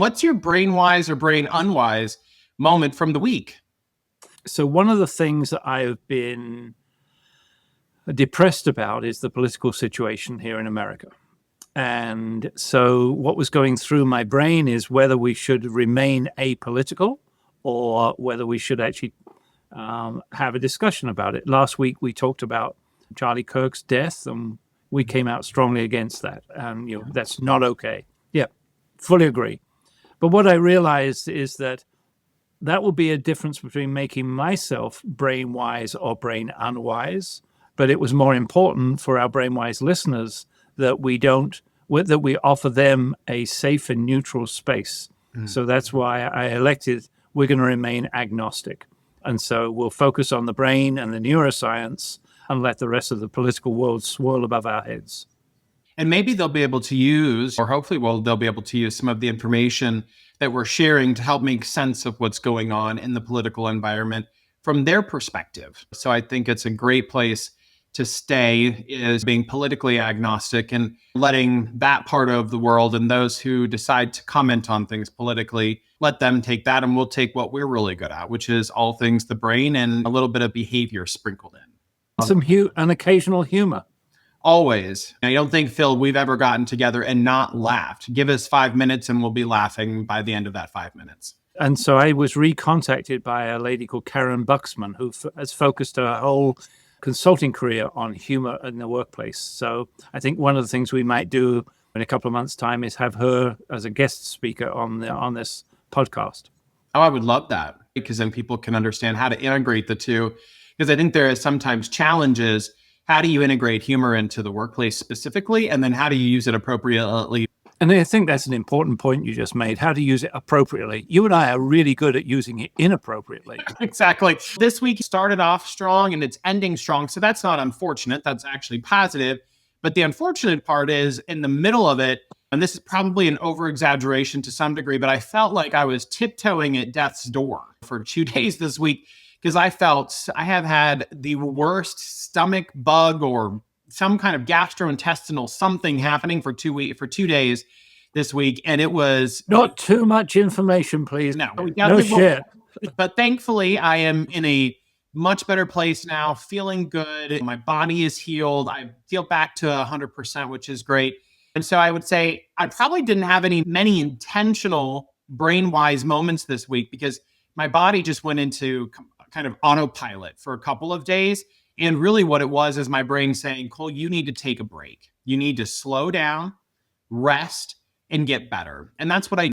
What's your brain wise or brain unwise moment from the week? So one of the things that I've been depressed about is the political situation here in America. And so what was going through my brain is whether we should remain apolitical or whether we should actually have a discussion about it. Last week, we talked about Charlie Kirk's death, and we came out strongly against that. And that's not okay. Yeah, fully agree. But what I realized is that will be a difference between making myself brain wise or brain unwise. But it was more important for our brain wise listeners that we offer them a safe and neutral space. So that's why I elected we're going to remain agnostic. And so we'll focus on the brain and the neuroscience and let the rest of the political world swirl above our heads. And maybe they'll be able to use, or hopefully they'll be able to use some of the information that we're sharing to help make sense of what's going on in the political environment from their perspective. So I think it's a great place to stay, is being politically agnostic and letting that part of the world and those who decide to comment on things politically, let them take that, and we'll take what we're really good at, which is all things the brain and a little bit of behavior sprinkled in. An occasional humor. Always. I don't think, Phil, we've ever gotten together and not laughed. Give us 5 minutes and we'll be laughing by the end of that 5 minutes. And so I was recontacted by a lady called Karen Buxman, who has focused her whole consulting career on humor in the workplace. So I think one of the things we might do in a couple of months' time is have her as a guest speaker on this podcast. Oh, I would love that, because then people can understand how to integrate the two. Because I think there is sometimes challenges. How do you integrate humor into the workplace specifically? And then how do you use it appropriately? And I think that's an important point you just made, how to use it appropriately. You and I are really good at using it inappropriately. Exactly. This week started off strong and it's ending strong. So that's not unfortunate. That's actually positive. But the unfortunate part is in the middle of it, and this is probably an over-exaggeration to some degree, but I felt like I was tiptoeing at death's door for 2 days this week, because I felt I have had the worst stomach bug or some kind of gastrointestinal something happening for 2 days this week. And it was not too much information, please. No shit. But thankfully I am in a much better place now, feeling good. My body is healed. I feel back to 100%, which is great. And so I would say I probably didn't have many intentional brain-wise moments this week, because my body just went into kind of autopilot for a couple of days. And really what it was is my brain saying, Cole, you need to take a break. You need to slow down, rest, and get better. And that's what I